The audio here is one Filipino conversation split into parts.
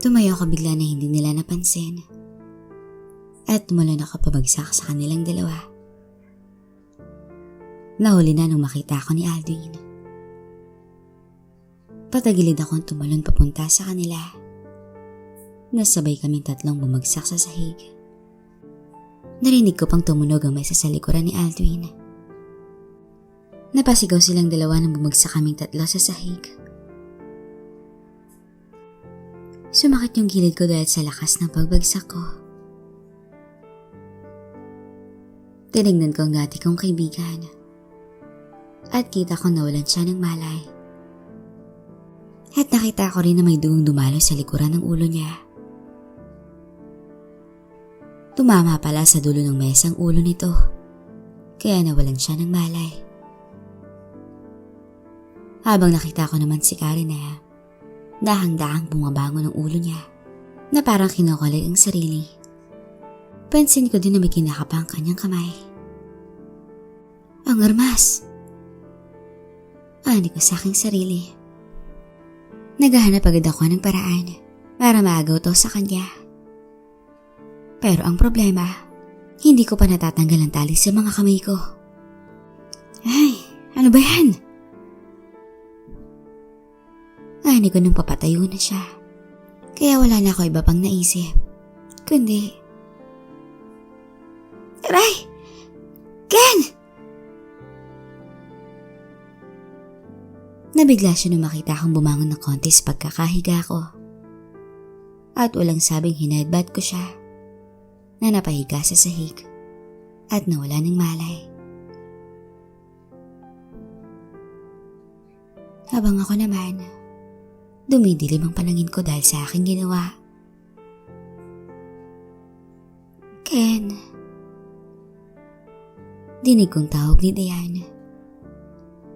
Tumayo ako bigla na hindi nila napansin at tumalon ako pabagsak sa kanilang dalawa. Nahuli na nung makita ako ni Aldwin. Patagilid akong tumalon papunta sa kanila. Nasabay kaming tatlong bumagsak sa sahig. Narinig ko pang tumunog ang mesa sa likuran ni Aldwin. Napasigaw silang dalawa nang bumagsak kaming tatlo sa sahig. Sumakit yung gilid ko dahil sa lakas ng pagbagsak ko. Tinignan ko ang dati kong kaibigan at kita ko nawalan siya ng malay. At nakita ko rin na may dugong dumalo sa likuran ng ulo niya. Tumama pala sa dulo ng mesa ang ulo nito, kaya nawalan siya ng malay. Habang nakita ko naman si Karen na dahang-dahang bumabangon ng ulo niya na parang kinukulit ang sarili. Pansin ko din na may kinakapa ang kanyang kamay. Ang armas! Ani ko sa aking sarili. Naghahanap agad ako ng paraan para maagaw to sa kanya. Pero ang problema, hindi ko pa natatanggal ang tali sa mga kamay ko. Ay, ano ba yan? Ani ko nung papatayo na siya. Kaya wala na ako iba pang naisip. Kundi, Aray! Ken! Nabigla siya nung makita akong bumangon ng konti sa pagkakahiga ko. At walang sabing hinadbad ko siya na napahiga sa sahig at nawala ng malay. Habang ako naman, dumidilim ang panangin ko dahil sa aking ginawa. Ken. Dinig kong tawag ni Diane.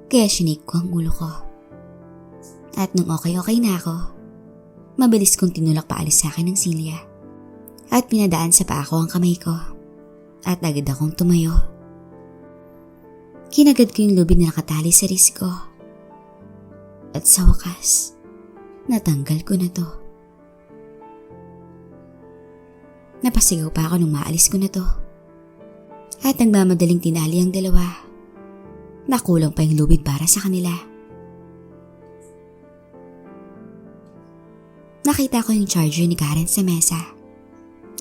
Kaya sinik ko ang ulo ko. At nung okay na ako, mabilis kong tinulak paalis sa akin ng silya. At pinadaan sa paa ko ang kamay ko. At agad akong tumayo. Kinagad ko yung lubid na nakatali sa wrist ko. At sa wakas, natanggal ko na to. Napasigaw pa ako nung maalis ko na to. At nagmamadaling tinali ang dalawa. Nakulang pa yung lubid para sa kanila. Nakita ko yung charger ni Karen sa mesa.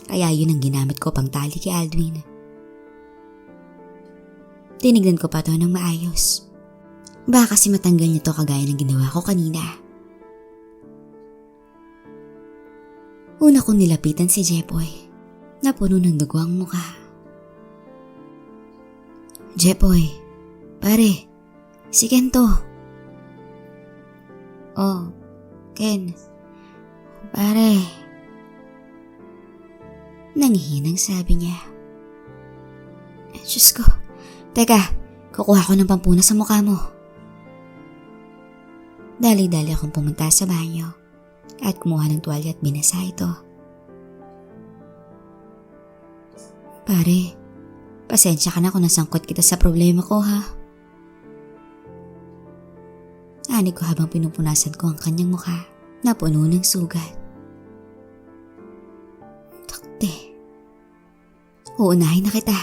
Kaya yun ang ginamit ko pang tali kay Aldwin. Tinignan ko pa to ng maayos. Baka kasi matanggal niya to kagaya ng ginawa ko kanina. Una kong nilapitan si Jepoy na puno ng dugo ang mukha. Jepoy, pare, si Ken to. Oh, Ken, pare. Nangihinang sabi niya. Diyos ko, teka, kukuha ko ng pampunas sa mukha mo. Dali-dali akong pumunta sa banyo at kumuha ng tuwalya at binasa ito. Pare, pasensya ka na kung nasangkot kita sa problema ko ha. Ani ko habang pinupunasan ko ang kanyang mukha na puno ng sugat. Takte, uunahin na kita.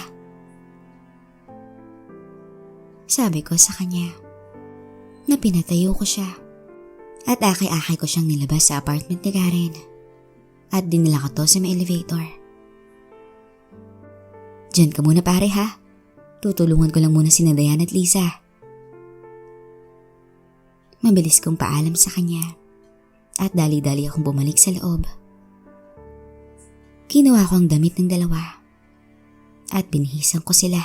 Sabi ko sa kanya na pinatayo ko siya at akay-akay ko siyang nilabas sa apartment ni Karen at dinala ko to sa may elevator. Diyan ka muna pare ha. Tutulungan ko lang muna si Diane at Lisa. Mabilis kong paalam sa kanya at dali-dali akong bumalik sa loob. Kinuha ko ang damit ng dalawa at binihisan ko sila.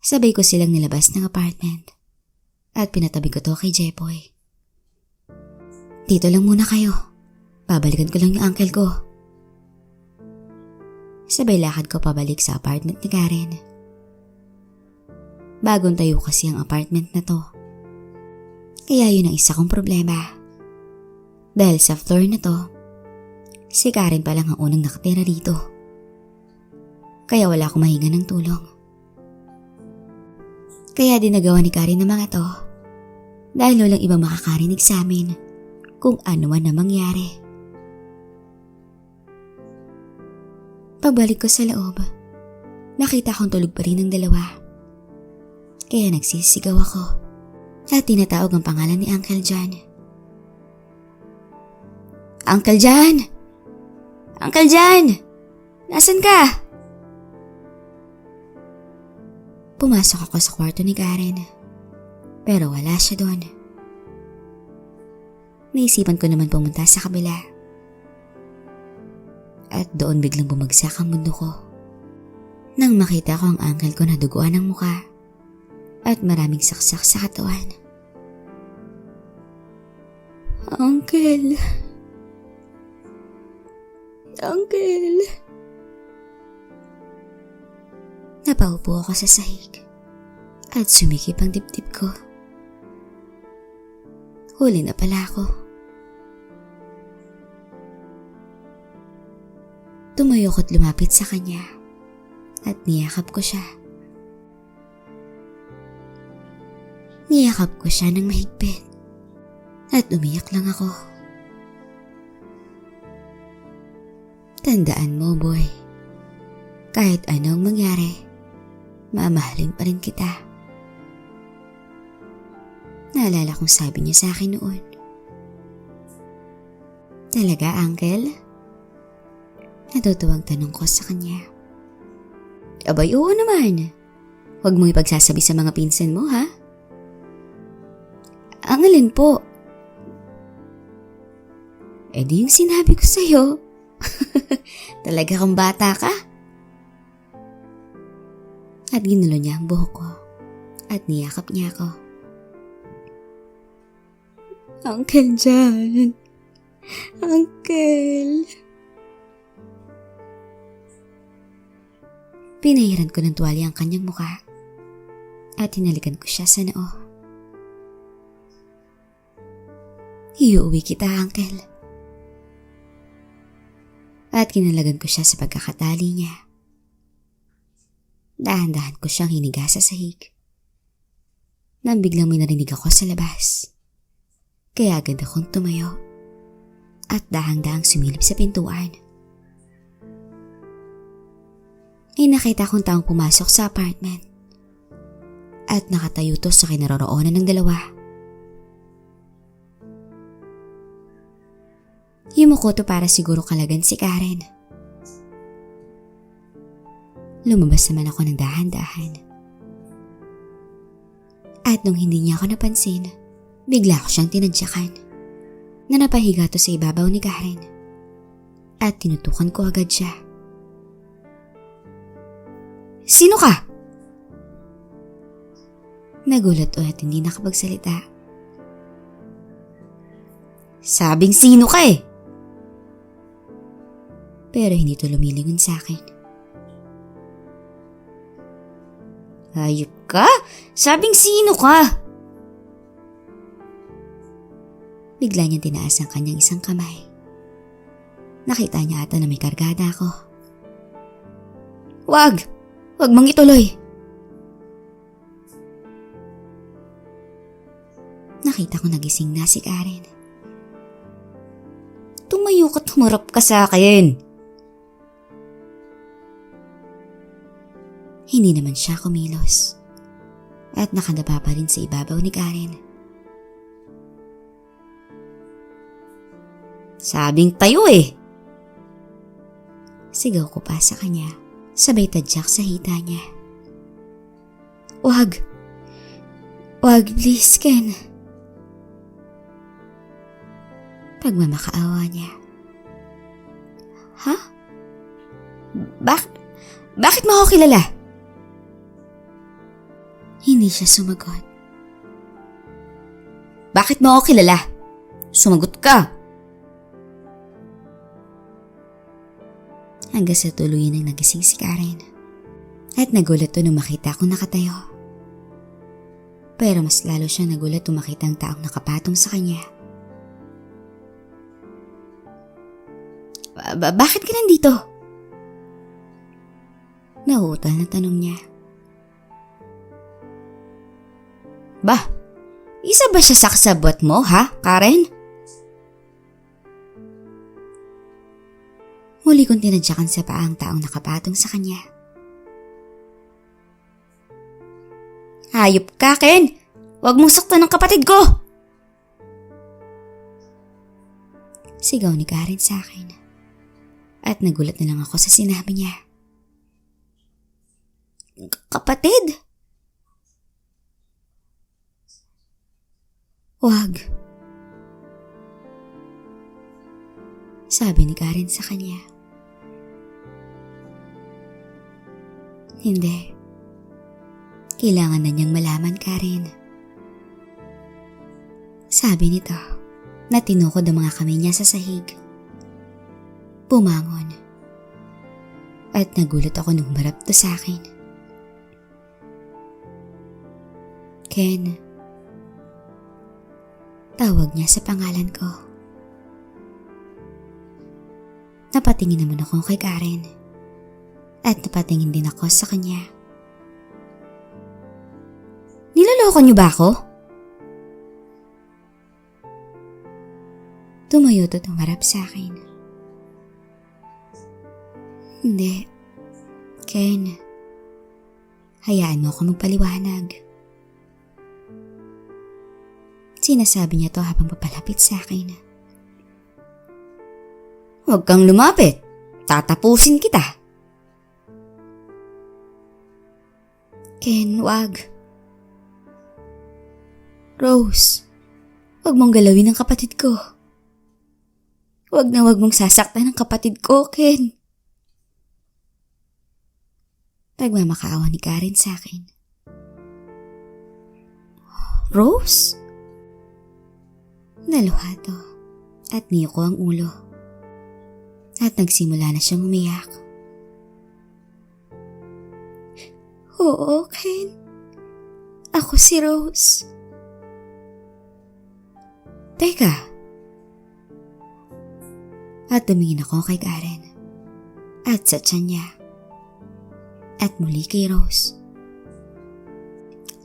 Sabay ko silang nilabas ng apartment at pinatabi ko to kay Jepoy. Dito lang muna kayo. Babalikan ko lang yung uncle ko. Sabay lakad ko pabalik sa apartment ni Karen. Bagong tayo kasi ang apartment na to. Kaya yun ang isa kong problema. Dahil sa floor na to, si Karen pa lang ang unang nakatira dito. Kaya wala akong mahinga ng tulong. Kaya dinagawa ni Karen ng mga to dahil walang ibang makakarinig sa amin kung ano man na mangyari. Pagbalik ko sa loob, nakita kong tulog pa rin ang dalawa. Kaya nagsisigaw ako at tinatawag ang pangalan ni Uncle John. Uncle John! Uncle John! Nasaan ka? Pumasok ako sa kwarto ni Karen, pero wala siya doon. Naisipan ko naman pumunta sa kabila. At doon biglang bumagsak ang mundo ko. Nang makita ko ang uncle ko na duguan ng muka at maraming saksak sa katawan. Uncle. Uncle. Napaupo ako sa sahig at sumikip ang dibdib ko. Huli na pala ako. Tumayo ko't lumapit sa kanya at niyakap ko siya. Niyakap ko siya ng mahigpit at umiyak lang ako. Tandaan mo, boy, kahit anong mangyari, mamahalin pa rin kita. Naalala kong sabi niya sa akin noon. Talaga, Uncle? Natutuwang tanong ko sa kanya. Abay, oo naman. Huwag mong ipagsasabi sa mga pinsan mo, ha? Ang alin po? Di yung sinabi ko sa'yo. Talaga kang bata ka? At ginulo niya ang buhok ko at niyakap niya ako. Uncle John. Uncle. Pinahiran ko ng tuwalya ang kanyang muka at hinalikan ko siya sa noo. Iuwi kita, Uncle. At kinalagan ko siya sa pagkakatali niya. Dahan-dahan ko siyang hiniga sa sahig. Nang biglang may narinig ako sa labas. Kaya agad akong tumayo at dahang-dahang sumilip sa pintuan. Nakita kong taong pumasok sa apartment at nakatayo to sa kinaroroonan ng dalawa. Yumuko to para siguro kalagan si Karen. Lumabas naman ako ng dahan-dahan. At nung hindi niya ako napansin, bigla ko siyang tinadyakan na napahiga to sa ibabaw ni Karen at tinutukan ko agad siya. Sino ka? Nagulat at hindi nakapagsalita. Sabing sino ka eh? Pero hindi to lumilingon sa akin. Hayop ka? Sabing sino ka? Bigla niyang tinaas ang kanyang isang kamay. Nakita niya ata na may kargada ako. Wag! Huwag mong ituloy. Nakita ko nagising na si Karen. Tumayo ka't humarap ka sa akin. Hindi naman siya kumilos. At nakadapa pa rin sa ibabaw ni Karen. Sabing tayo eh. Sigaw ko pa sa kanya. Sabay tadyak sa hita niya. Wag. Wag, please, Ken. Pagmamakaawa niya. Ha? Bakit mo ako kilala? Hindi siya sumagot. Bakit mo ako kilala? Sumagot ka. Hanggang sa tuluyan nang nagising si Karen. At nagulat to nung makita akong nakatayo. Pero mas lalo siya nagulat nung makita ang taong nakapatong sa kanya. Bakit ka nandito? Nauutal na tanong niya. Isa ba siya sa kasabwat mo, ha, Karen? Muli kong tinadyakan sa paa ang taong nakapatong sa kanya. Hayop ka, Ken! Huwag mong saktan ng kapatid ko! Sigaw ni Karen sa akin. At nagulat na lang ako sa sinabi niya. Kapatid? Huwag. Sabi ni Karen sa kanya. Hindi. Kailangan na niyang malaman, Karen. Sabi nito na tinukod ang mga kamay niya sa sahig. Pumangon. At nagulat ako nung humarap to sa akin. Ken. Tawag niya sa pangalan ko. Napatingin naman ako kay Karen. At napatingin din ako sa kanya. Niloloko niyo ba ako? Tumayo at umarap sa akin. Hindi. Ken, hayaan mo ako magpaliwanag. Sinasabi niya to habang papalapit sa akin. Huwag kang lumapit. Tatapusin kita. Ken, wag. Rose, wag mong galawin ang kapatid ko. Wag na wag mong sasaktan ang kapatid ko, Ken. Nagmamakaawa ni Karen sa akin. Rose? Naluha to at niyo ko ang ulo. At nagsimula na siyang umiyak. Oo, Ken. Ako si Rose. Teka. At tumingin ako kay Karen. At sa tiyan niya. At muli kay Rose.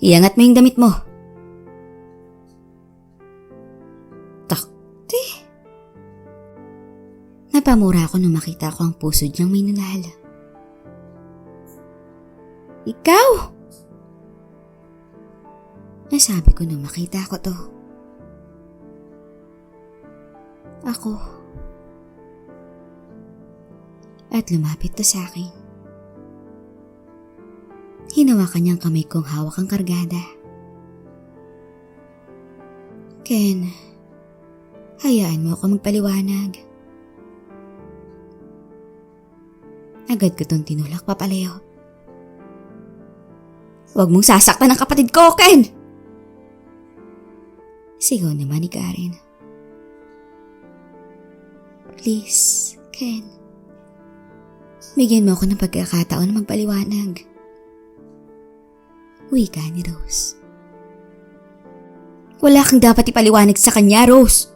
Iangat mo yung damit mo. Takti. Napamura ako nung makita ko ang puso niyang may nunal. Ikaw! Nasabi ko nung makita ko to. Ako. At lumapit to sa akin. Hinawakan niyang kamay kong hawak ang kargada. Ken, hayaan mo ako magpaliwanag. Agad ko tong tinulak papalayo. Huwag mong sasaktan ang kapatid ko, Ken! Sigaw naman ni Karen. Please, Ken. Bigyan mo ako ng pagkakataon na magpaliwanag. Wika ni Rose. Wala kang dapat ipaliwanag sa kanya, Rose.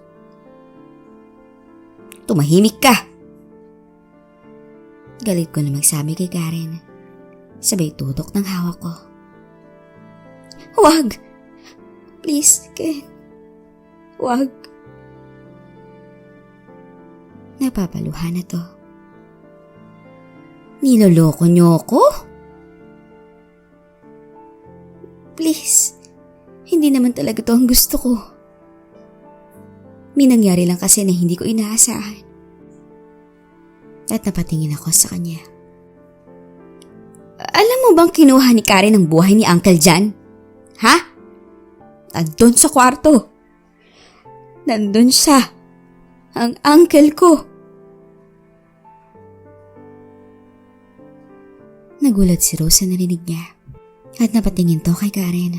Tumahimik ka. Galit ko na magsabi kay Karen. Sabay tutok ng hawak ko. Wag! Please, Ken. Wag. Napapaluha na to. Niloloko niyo ako? Please, hindi naman talaga to ang gusto ko. May nangyari lang kasi na hindi ko inaasahan. At napatingin ako sa kanya. Alam mo bang kinuha ni Karen ang buhay ni Uncle John? Ha? Nandun sa kwarto. Nandun siya. Ang uncle ko. Nagulat si Rose sa narinig niya at napatingin to kay Karen.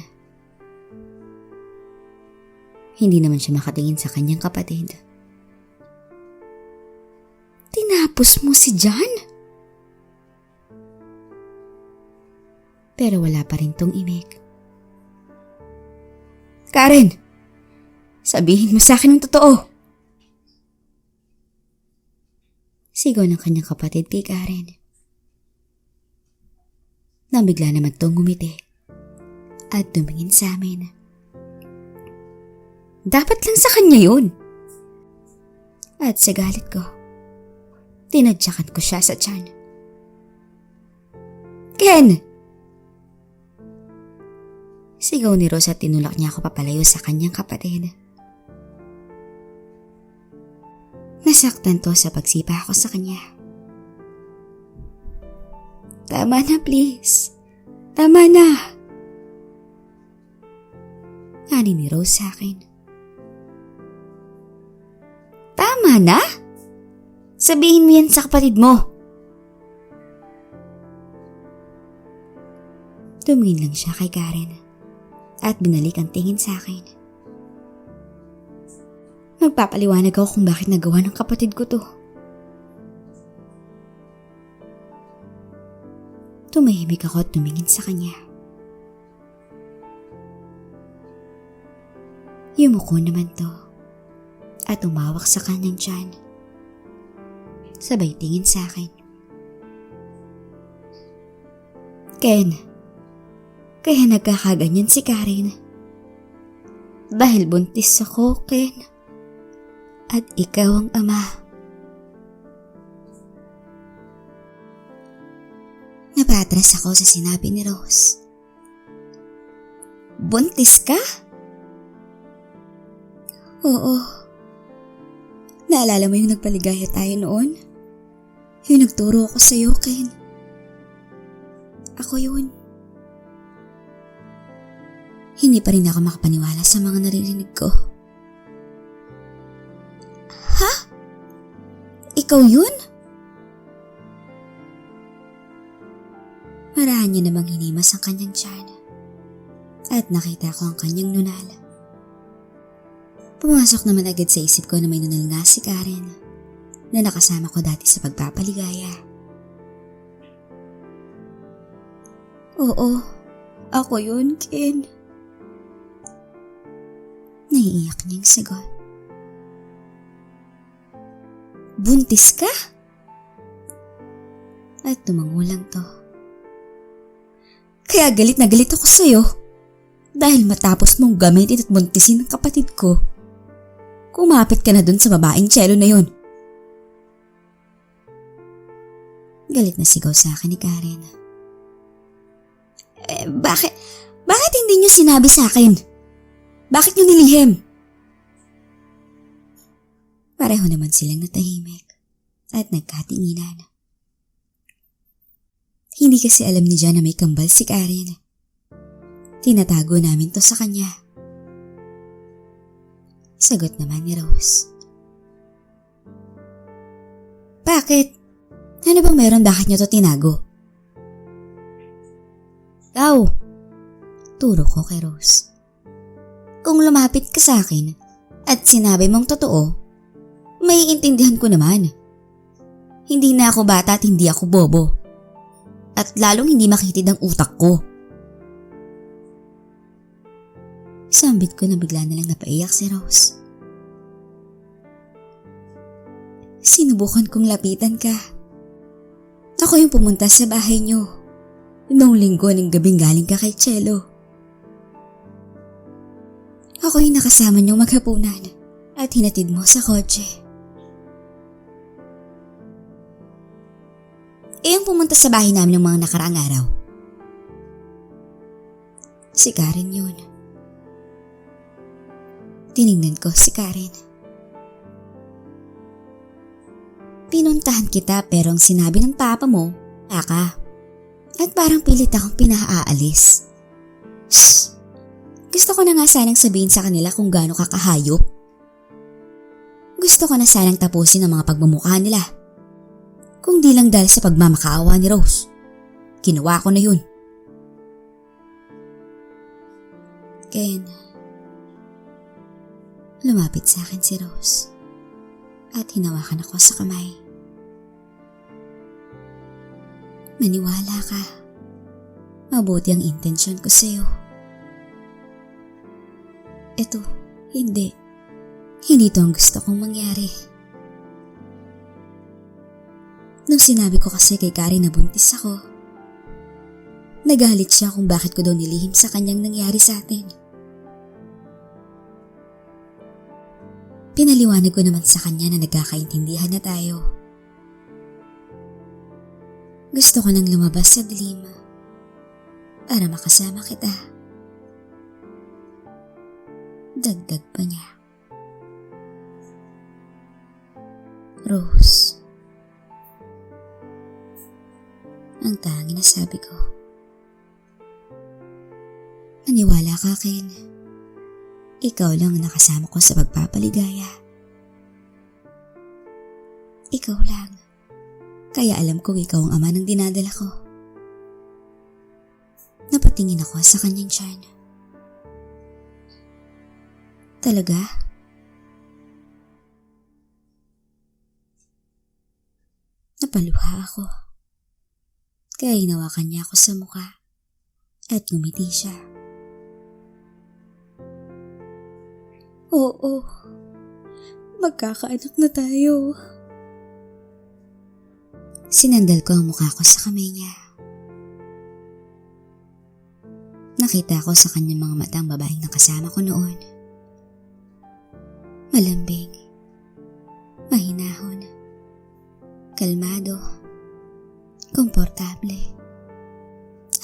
Hindi naman siya makatingin sa kanyang kapatid. Tinapos mo si John? Pero wala pa rin tong imik. Karen, sabihin mo sa akin ang totoo. Sigaw ng kanyang kapatid kay Karen. Nang bigla naman tong ngumiti at tumingin sa amin. Dapat lang sa kanya yun. At sa galit ko, Tinadyakan ko siya sa tiyan. Ken! Sigaw ni Rose at tinulak niya ako papalayo sa kanyang kapatid. Nasaktan to sa pagsipa ako sa kanya. Tama na, please. Tama na. Ani ni Rose sa akin. Tama na? Sabihin mo yan sa kapatid mo. Tumingin lang siya kay Karen at binalik ang tingin sa akin. Magpapaliwanag ako kung bakit nagawa ng kapatid ko to. Tumahimik ako at tumingin sa kanya. Yumuko naman to at umawak sa kanyang tiyan. Sabay tingin sa akin. Ken, kaya nagkakaganyan si Karen. Dahil buntis ako, Ken. At ikaw ang ama. Napatras ako sa sinabi ni Rose. Buntis ka? Oo. Naalala mo yung nagpaligaya tayo noon? Yung nagturo ako sa'yo, Ken. Ako yun. Hindi pa rin ako makapaniwala sa mga naririnig ko. Ha? Ikaw yun? Marahan niya namang hinimas ang kanyang tiyan at nakita ko ang kanyang nunal. Pumasok naman agad sa isip ko na may nunal nga si Karen na nakasama ko dati sa pagpapaligaya. Oo, ako yun, Ken. Naiiyak niyang sagot. Buntis ka? At tumangulang to. Kaya galit na galit ako sa'yo dahil matapos mong gamitin at buntisin ng kapatid ko, kumapit ka na dun sa babaeng Chelo na yun. Galit na sigaw sa akin ni Karen. Bakit hindi niyo sinabi sa akin? Bakit niyo nilihim? Pareho naman silang natahimik at nagkatinginan. Hindi kasi alam ni Jan na may kambal si Karen. Tinatago namin to sa kanya. Sagot naman ni Rose. Bakit? Ano bang meron bakit niyo to tinago? Ikaw! Turo ko kay Rose. Kung lumapit ka sa akin at sinabi mong totoo, maiintindihan ko naman. Hindi na ako bata at hindi ako bobo. At lalong hindi makitid ang utak ko. Sambit ko na bigla na lang napaiyak si Rose. Sinubukan kong lapitan ka. Ako yung pumunta sa bahay niyo noong linggo ng gabing galing ka kay Chelo. Ako yung nakasama niyong maghapunan at hinatid mo sa kotse. Yung pumunta sa bahay namin ng mga nakaraang araw. Si Karen yun. Tinignan ko si Karen. Pinuntahan kita pero ang sinabi ng papa mo, ka. At parang pilit akong pinaalis. Shh! Gusto ko na nga sanang sabihin sa kanila kung gaano kakahayop. Gusto ko na sanang tapusin ang mga pagmamukha nila. Kung di lang dahil sa pagmamakaawa ni Rose. Ginawa ko na yun. Ken, lumapit sa akin si Rose at hinawakan ako sa kamay. Maniwala ka. Mabuti ang intensyon ko sa'yo. Eto, hindi. Hindi to ang gusto kong mangyari. Nung sinabi ko kasi kay Karen na buntis ako, nagalit siya kung bakit ko daw nilihim sa kanyang nangyari sa atin. Pinaliwanag ko naman sa kanya na nagkakaintindihan na tayo. Gusto ko nang lumabas sa dilim para makasama kita. Dagdag pa niya. Rose. Ang tanging na sabi ko. Naniwala ka, Ken. Ikaw lang ang nakasama ko sa pagpapaligaya. Ikaw lang. Kaya alam kong ikaw ang ama ng dinadala ko. Napatingin ako sa kanyang tiyan. Talaga? Napaluha ako. Kaya hinawakan niya ako sa mukha at ngumiti siya. Oo, magkakaanak na tayo. Sinandal ko ang mukha ko sa kamay niya. Nakita ko sa kanyang mga mata ang babaeng nakasama ko noon. Malambing, mahinahon, kalmado, komportable,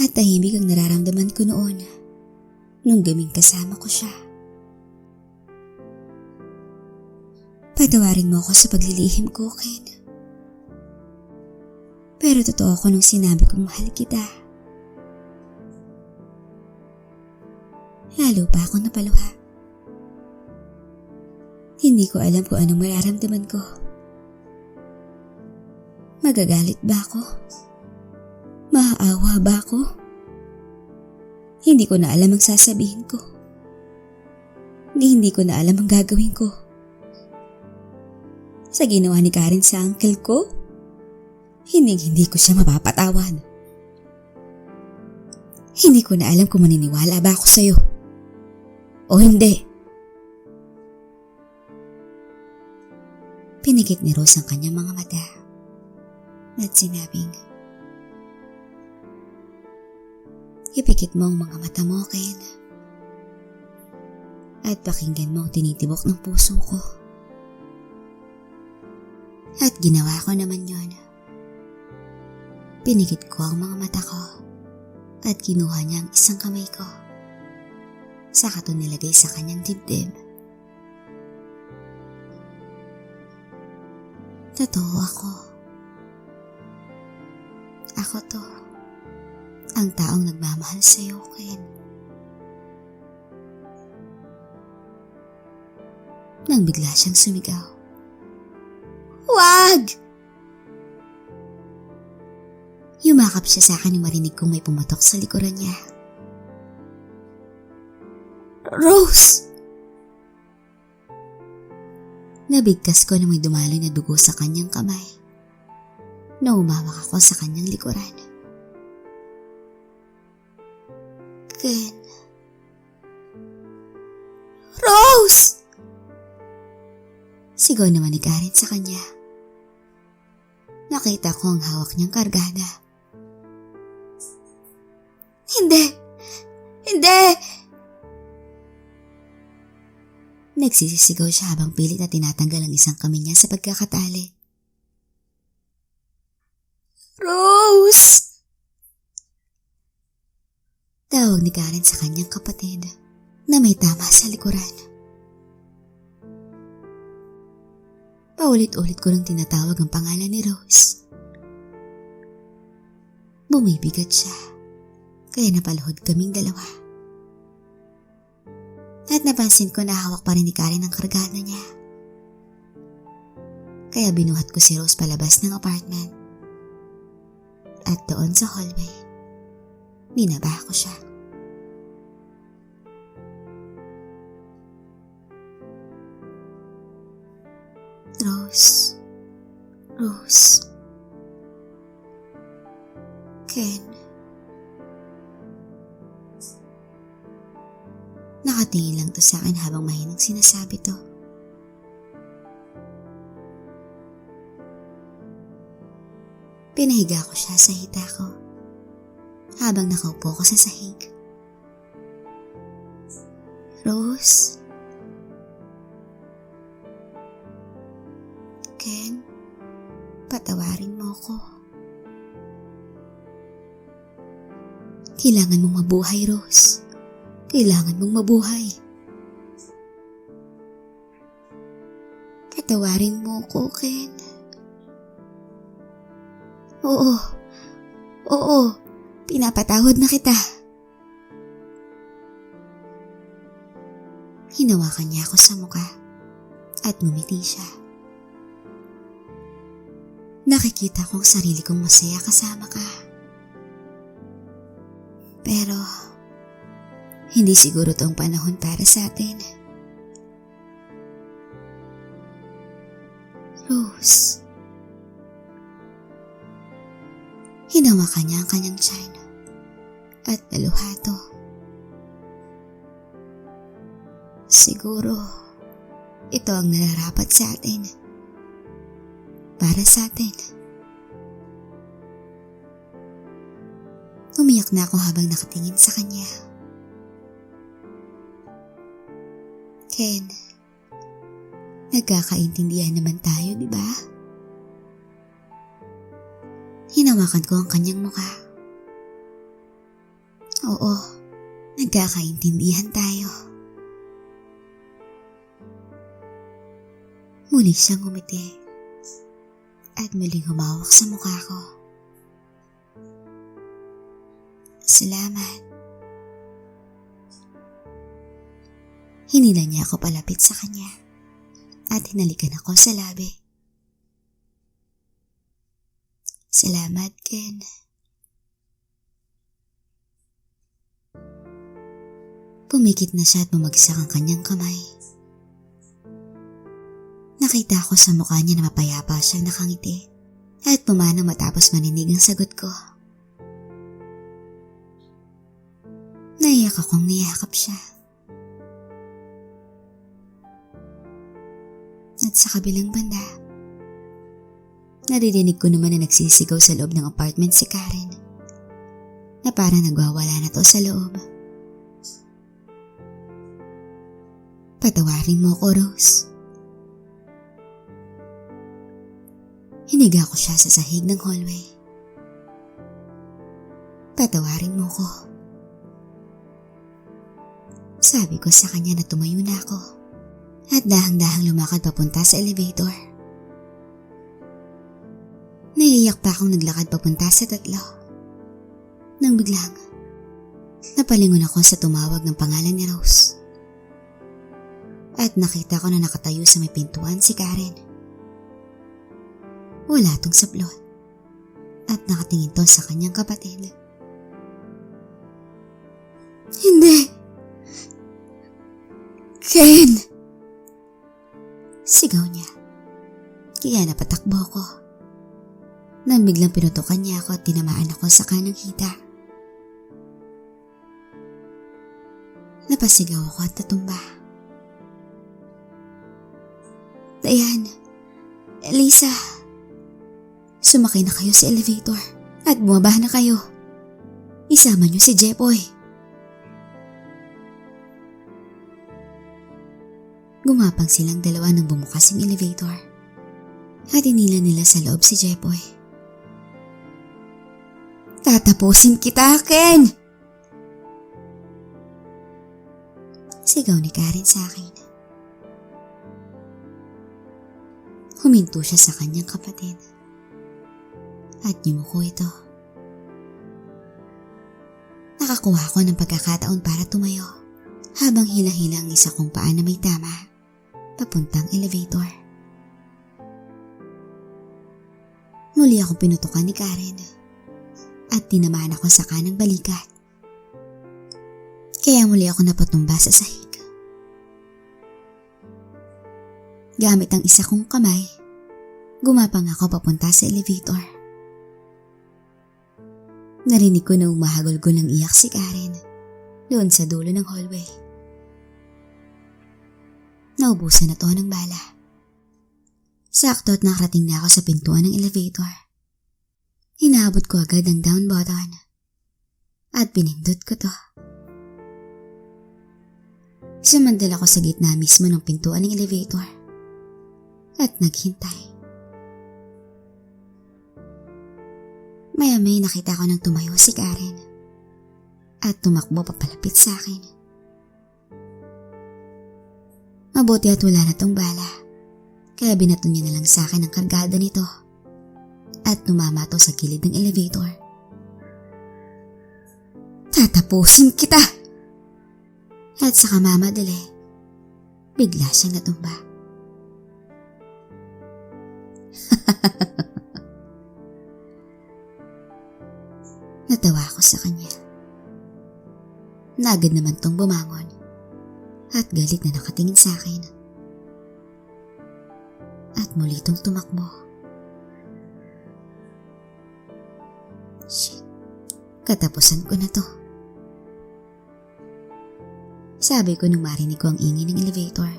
at tahimik ang nararamdaman ko noon nung gaming kasama ko siya. Patawarin mo ako sa paglilihim ko, Ken. Pero totoo ako nung sinabi kong mahal kita. Lalo pa akong napaluha. Hindi ko alam kung anong mararamdaman ko. Magagalit ba ako? Maaawa ba ako? Hindi ko na alam ang sasabihin ko. Hindi ko na alam ang gagawin ko. Sa ginawa ni Karen sa uncle ko, hindi ko siya mapapatawad. Hindi ko na alam kung maniniwala ba ako sa'yo o hindi. Pinikit ni Rose ang kanyang mga mata at sinabing, ipikit mo ang mga mata mo, Ken, at pakinggan mo ang tinitibok ng puso ko. At ginawa ko naman yon. Pinikit ko ang mga mata ko at kinuha niya ang isang kamay ko. Saka ito nilagay sa kanyang dibdib. Totoo ako. Ako to. Ang taong nagmamahal sa'yo, Ken. Nang bigla siyang sumigaw. Wag! Yumakap siya sa akin nang marinig kong may pumatok sa likuran niya. Rose! Nabigkas ko na may dumaloy na dugo sa kanyang kamay. Naumawak ako sa kanyang likuran. Ken. Rose! Sigaw naman ni Karen sa kanya. Nakita ko ang hawak niyang kargada. Hindi! Hindi! Nagsisisigaw siya habang pilit na tinatanggal ang isang kamay niya sa pagkakatali. Rose! Tawag ni Karen sa kanyang kapatid na may tama sa likuran. Paulit-ulit ko nang tinatawag ang pangalan ni Rose. Bumibigat siya, kaya napaluhod kaming dalawa. At napansin ko na hawak pa rin ni Karen ang kargada niya. Kaya binuhat ko si Rose palabas ng apartment. At doon sa hallway, binaba ko siya. Rose. Rose. Ken. Nakatingin lang to sa akin habang mahinang sinasabi to. Pinahiga ko siya sa hita ko habang nakaupo ko sa sahig. Rose? Ken, patawarin mo ko. Kailangan mong mabuhay, Rose. Kailangan mong mabuhay. Patawarin mo ko, Ken. Oo, pinapatawad na kita. Hinawakan niya ako sa muka at ngumiti siya. Nakikita ko ang sarili kong masaya kasama ka. Pero, hindi siguro ito ang panahon para sa atin. Rose. Hinawakan niya ang kanyang tiyan at naluhato. Siguro, ito ang nararapat sa atin. Para sa atin. Umiyak na ako habang nakatingin sa kanya. Ken, nagkakaintindihan naman tayo, di ba? Hinawakan ko ang kanyang mukha. Oo, nagkakaintindihan tayo. Muli siyang ngumiti at muling humawak sa mukha ko. Salamat. Hinila niya ako palapit sa kanya at hinalikan ako sa labi. Salamat, Ken. Pumikit na siya at bumagsak ang kanyang kamay. Nakita ko sa mukha niya na mapayapa siyang nakangiti at pumanang matapos maninig ang sagot ko. Naiyak akong niyakap siya. At sa kabilang banda, naririnig ko naman na nagsisigaw sa loob ng apartment si Karen na parang nagwawala na to sa loob. Patawarin mo ko, Rose. Hiniga ko siya sa sahig ng hallway. Patawarin mo ko. Sabi ko sa kanya na tumayo na ako at dahang-dahang lumakad papunta sa elevator. Naiiyak pa akong naglakad papunta sa 3. Nang biglang, napalingon ako sa tumawag ng pangalan ni Rose. At nakita ko na nakatayo sa may pintuan si Karen. Wala tong sablot at nakatingin to sa kanyang kapatid. Hindi! Ken! Sigaw niya. Kaya napatakbo ko. Nang biglang pinutukan niya ako at tinamaan ako sa kanang hita. Napasigaw ako at natumba. Dayan, Elisa, sumakay na kayo sa elevator at bumaba na kayo. Isama niyo si Jepoy. Gumapang silang dalawa nang bumukas ang elevator at inila nila sa loob si Jepoy. Tatapusin kita, Ken! Sigaw ni Karen sa akin. Huminto siya sa kanyang kapatid at yumuko ito. Nakakuha ko ng pagkakataon para tumayo habang hila-hila ang isa kong paa na may tama papuntang elevator. Muli akong pinutukan ni Karen at tinamaan ako sa kanang balikat. Kaya muli ako napatumba sa sahig. Gamit ang isa kong kamay, gumapang ako papunta sa elevator. Narinig ko na umahagulgol ng iyak si Karen doon sa dulo ng hallway. Naubusan na to ng bala. Sakto at nakarating na ako sa pintuan ng elevator. Inaabot ko agad ang down button at pinindot ko to. Sumandal ako sa gitna mismo ng pintuan ng elevator at naghintay. Maya-may nakita ko nang tumayo si Karen at tumakbo papalapit sa akin. Mabuti at wala na tong bala, kaya binato niya na lang sa akin ang kargada nito at tumama to sa gilid ng elevator. Tatapusin kita! At sa kamamadali, bigla siyang natumba. Natawa ako sa kanya. Naagad naman tong bumangon at galit na nakatingin sa akin. At muli tong tumakbo. Shit, katapusan ko na to. Sabi ko nung marinig ko ang ingay ng elevator,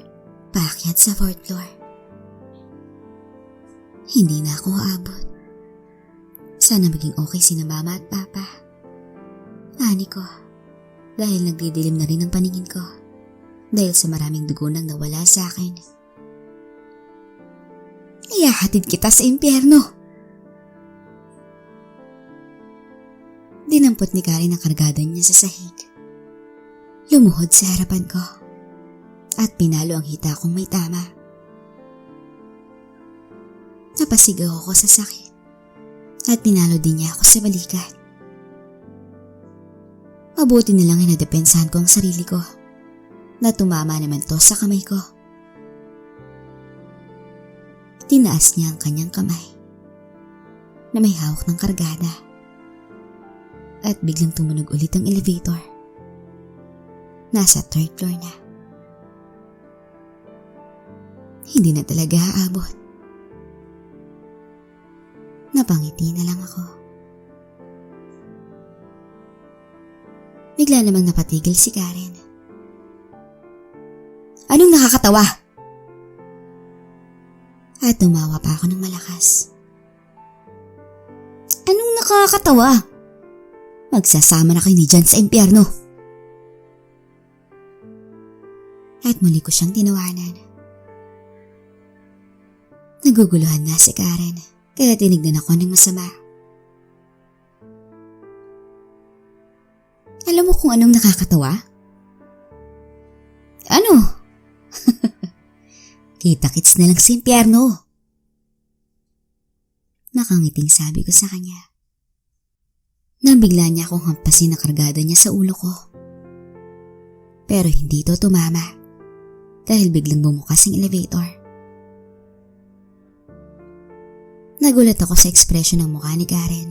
paakyat sa 4th floor. Hindi na ako aabot. Sana maging okay sina mama at papa. Ani ko, dahil nagdidilim na rin ang paningin ko, dahil sa maraming dugo nang nawala sa akin. Iyahatid kita sa impyerno. Dinampot ni Karen ang kargada niya sa sahig. Lumuhod sa harapan ko at pinalo ang hita kong may tama. Napasigaw ako sa sakit at pinalo din niya ako sa balikat. Mabuti na lang inadepensahan ko ang sarili ko na tumama naman to sa kamay ko. Tinaas niya ang kanyang kamay na may hawak ng kargada at biglang tumunog ulit ang elevator. Nasa 3rd floor na. Hindi na talaga aabot. Napangiti na lang ako. Bigla namang napatigil si Karen. Anong nakakatawa? At tumawa pa ako ng malakas. Anong nakakatawa? Magsasama na kayo ni Jan sa impyerno. At muli ko siyang tinawanan. Naguguluhan nga si Karen, kaya tinignan ako ng masama. Alam mo kung anong nakakatawa? Ano? Kita-kits na lang sa impyerno. Nakangiting sabi ko sa kanya. Nabigla niya akong hampasin na kargada niya sa ulo ko. Pero hindi ito tumama dahil biglang bumukas ang elevator. Nagulat ako sa ekspresyon ng mukha ni Karen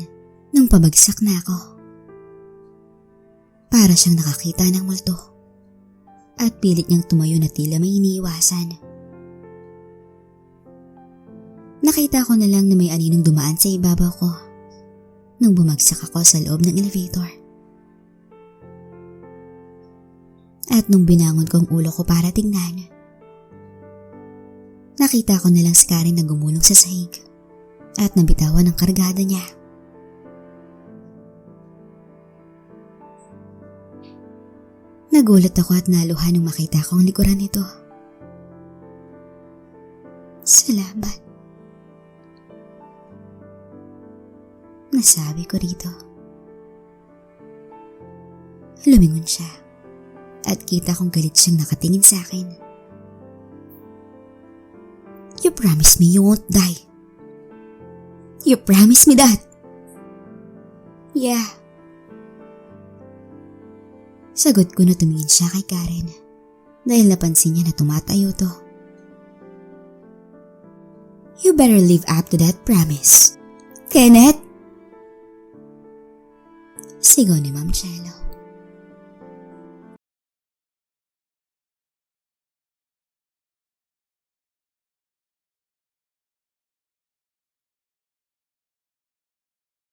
nung pabagsak na ako. Para siyang nakakita ng multo at pilit niyang tumayo na tila may iniiwasan. Nakita ko na lang na may aninong dumaan sa ibabaw ko nung bumagsak ako sa loob ng elevator. At nung binangon ko ang ulo ko para tingnan, nakita ko na lang si Karen na gumulong sa sahig at nabitawan ang kargada niya. Nagulat ako at naluha nung makita ko ang likuran nito. Salamat. Nasabi ko rito. Lumingon siya at kita kong galit siyang nakatingin sa akin. You promised me you won't die. You promised me that. Yeah. Sagot ko na tumingin siya kay Karen dahil napansin niya na tumatayo to. You better live up to that promise, Kenneth. Sigaw ni Ma'am Chelo.